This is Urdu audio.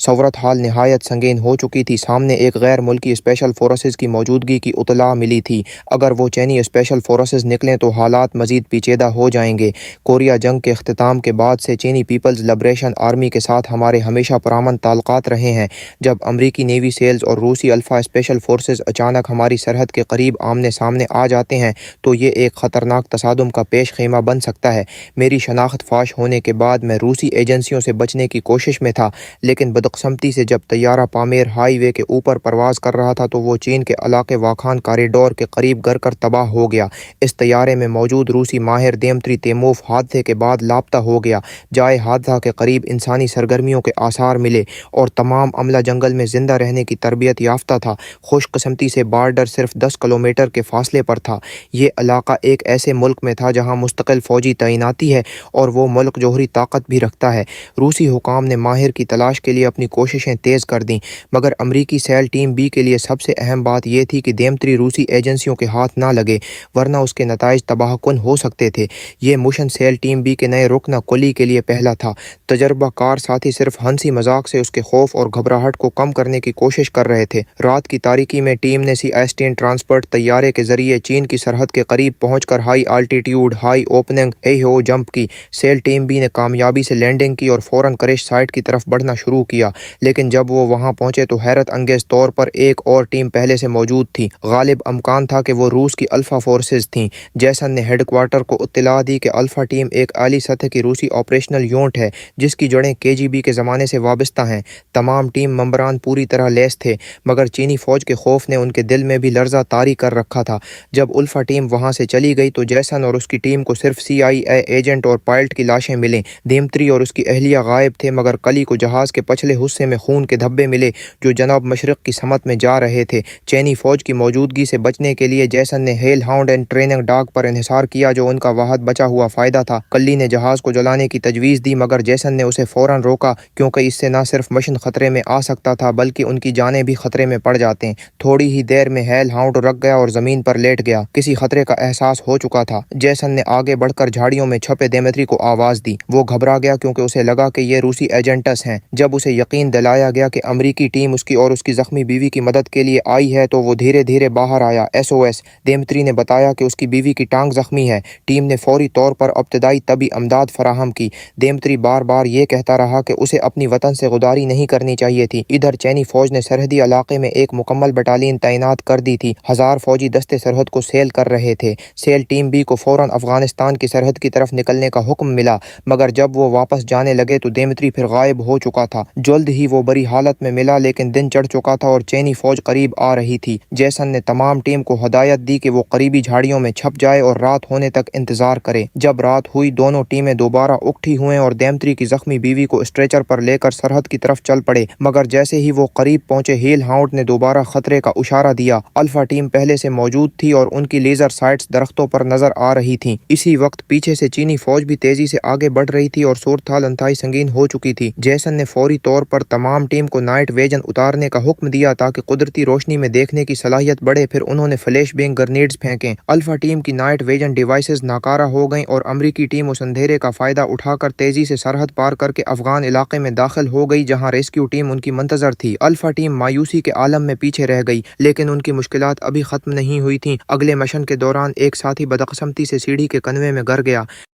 صورت حال نہایت سنگین ہو چکی تھی۔ سامنے ایک غیر ملکی اسپیشل فورسز کی موجودگی کی اطلاع ملی تھی۔ اگر وہ چینی اسپیشل فورسز نکلیں تو حالات مزید پیچیدہ ہو جائیں گے۔ کوریا جنگ کے اختتام کے بعد سے چینی پیپلز لبریشن آرمی کے ساتھ ہمارے ہمیشہ پرامن تعلقات رہے ہیں۔ جب امریکی نیوی سیلز اور روسی الفا اسپیشل فورسز اچانک ہماری سرحد کے قریب آمنے سامنے آ جاتے ہیں تو یہ ایک خطرناک تصادم کا پیش خیمہ بن سکتا ہے۔ میری شناخت فاش ہونے کے بعد میں روسی ایجنسیوں سے بچنے کی کوشش میں تھا، لیکن بدقسمتی سے جب طیارہ پامیر ہائی وے کے اوپر پرواز کر رہا تھا تو وہ چین کے علاقے واخان کاریڈور کے قریب گر کر تباہ ہو گیا۔ اس طیارے میں موجود روسی ماہر دیمتری تیموف حادثے کے بعد لاپتہ ہو گیا۔ جائے حادثہ کے قریب انسانی سرگرمیوں کے آثار ملے اور تمام عملہ جنگل میں زندہ رہنے کی تربیت یافتہ تھا۔ خوش قسمتی سے بارڈر صرف 10 کلومیٹر کے فاصلے پر تھا۔ یہ علاقہ ایک ایسے ملک میں تھا جہاں مستقل فوجی تعیناتی ہے اور وہ ملک جوہری طاقت بھی رکھتا ہے۔ روسی حکام نے ماہر کی تلاش کے لیے اپنی کوششیں تیز کر دیں، مگر امریکی سیل ٹیم بی کے لیے سب سے اہم بات یہ تھی کہ دیمتری روسی ایجنسیوں کے ہاتھ نہ لگے، ورنہ اس کے نتائج تباہ کن ہو سکتے تھے۔ یہ مشن سیل ٹیم بی کے نئے رکن کلی کے لیے پہلا تھا۔ تجربہ کار ساتھی صرف ہنسی مذاق سے اس کے خوف اور گھبراہٹ کو کم کرنے کی کوشش کر رہے تھے۔ رات کی تاریکی میں ٹیم نے سی-18 ٹرانسپورٹ طیارے کے ذریعے چین کی سرحد کے قریب پہنچ کر ہائی آلٹیٹیوڈ ہائی اوپننگ ایہو جمپ کی۔ سیل ٹیم بی نے کامیابی سے لینڈنگ کی اور فوراً کرش سائٹ کی طرف بڑھنا شروع کیا، لیکن جب وہ وہاں پہنچے تو حیرت انگیز طور پر ایک اور ٹیم پہلے سے موجود تھی۔ غالب امکان تھا کہ وہ روس کی الفا فورسز تھیں۔ جیسن نے ہیڈ کوارٹر کو اطلاع دی کہ الفا ٹیم ایک اعلیٰ سطح کی روسی آپریشنل یونٹ ہے جس کی جڑیں KGB کے زمانے سے وابستہ ہیں۔ تمام ٹیم ممبران پوری طرح لیس تھے، مگر چینی فوج کے خوف نے ان کے دل میں بھی لرزہ طاری کر رکھا تھا۔ جب الفا ٹیم وہاں سے چلی گئی تو جیسن اور اس کی ٹیم کو صرف CIA ایجنٹ اور پائلٹ کی لاشیں ملیں۔ دیمتری اور اس کی اہلیہ غائب تھے، مگر کلی کو جہاز کے پچھلے حصے میں خون کے دھبے ملے جو جنوب مشرق کی سمت میں جا رہے تھے۔ چینی فوج کی موجودگی سے بچنے کے لیے جیسن نے hell hound and training dog پر انحصار کیا جو ان کا واحد بچا ہوا فائدہ تھا۔ کلی نے جہاز کو جلانے کی تجویز دی، مگر جیسن نے اسے فوراً روکا کیونکہ اس سے نہ صرف مشن خطرے میں آ سکتا تھا بلکہ ان کی جانیں بھی خطرے میں پڑ جاتے۔ تھوڑی ہی دیر میں ہیل ہاؤنڈ رک گیا اور زمین پر لیٹ گیا۔ کسی خطرے کا احساس ہو چکا تھا۔ جیسن نے آگے بڑھ کر جھاڑیوں میں چھپے دیمتری کو آواز دی۔ وہ گھبرا گیا کیونکہ اسے لگا کہ یہ روسی ایجنٹس ہیں۔ جب اسے یقین دلایا گیا کہ امریکی ٹیم اس کی اور اس کی زخمی بیوی کی مدد کے لیے آئی ہے تو وہ دھیرے دھیرے باہر آیا۔ SOS دیمتری نے بتایا کہ اس کی بیوی کی ٹانگ زخمی ہے۔ ٹیم نے فوری طور پر ابتدائی طبی امداد فراہم کی۔ دیمتری بار بار یہ کہتا رہا کہ اسے اپنی وطن سے غداری نہیں کرنی چاہیے تھی۔ ادھر چینی فوج نے سرحدی علاقے میں ایک مکمل بٹالین تعینات کر دی تھی۔ 1000 فوجی دستے سرحد کو سیل کر رہے تھے۔ سیل ٹیم بی کو فوراً افغانستان کی سرحد کی طرف نکلنے کا حکم ملا، مگر جب وہ واپس جانے لگے تو دیمتری پھر غائب ہو چکا تھا۔ جلد ہی وہ بری حالت میں ملا، لیکن دن چڑھ چکا تھا اور چینی فوج قریب آ رہی تھی۔ جیسن نے تمام ٹیم کو ہدایت دی کہ وہ قریبی جھاڑیوں میں چھپ جائے اور رات ہونے تک انتظار کرے۔ جب رات ہوئی دونوں ٹیمیں دوبارہ اکٹھی ہوئیں اور دیمتری کی زخمی بیوی کو اسٹریچر پر لے کر سرحد کی طرف چل پڑے، مگر جیسے ہی وہ قریب پہنچے ہیل ہاؤنڈ نے دوبارہ خطرے کا اشارہ دیا۔ الفا ٹیم پہلے سے موجود تھی اور ان کی لیزر سائٹس درختوں پر نظر آ رہی تھیں۔ اسی وقت پیچھے سے چینی فوج بھی تیزی سے آگے بڑھ رہی تھی اور صورتحال انتہائی سنگین ہو چکی تھی۔ جیسن نے فوری طور پر تمام ٹیم کو نائٹ ویژن اتارنے کا حکم دیا تاکہ قدرتی روشنی میں دیکھنے کی صلاحیت بڑھے، پھر انہوں نے flash being grenades پھینکیں۔ Alpha team کی نائٹ ویژن ڈیوائسز ناکارہ ہو گئیں اور امریکی ٹیم اس اندھیرے کا فائدہ اٹھا کر تیزی سے سرحد پار کر کے افغان علاقے میں داخل ہو گئی جہاں ریسکیو ٹیم ان کی منتظر تھی۔ الفا ٹیم مایوسی کے عالم میں پیچھے رہ گئی، لیکن ان کی مشکلات ابھی ختم نہیں ہوئی تھیں۔ اگلے مشن کے دوران ایک ساتھی بدقسمتی سے سیڑھی کے کنوے میں گر گیا۔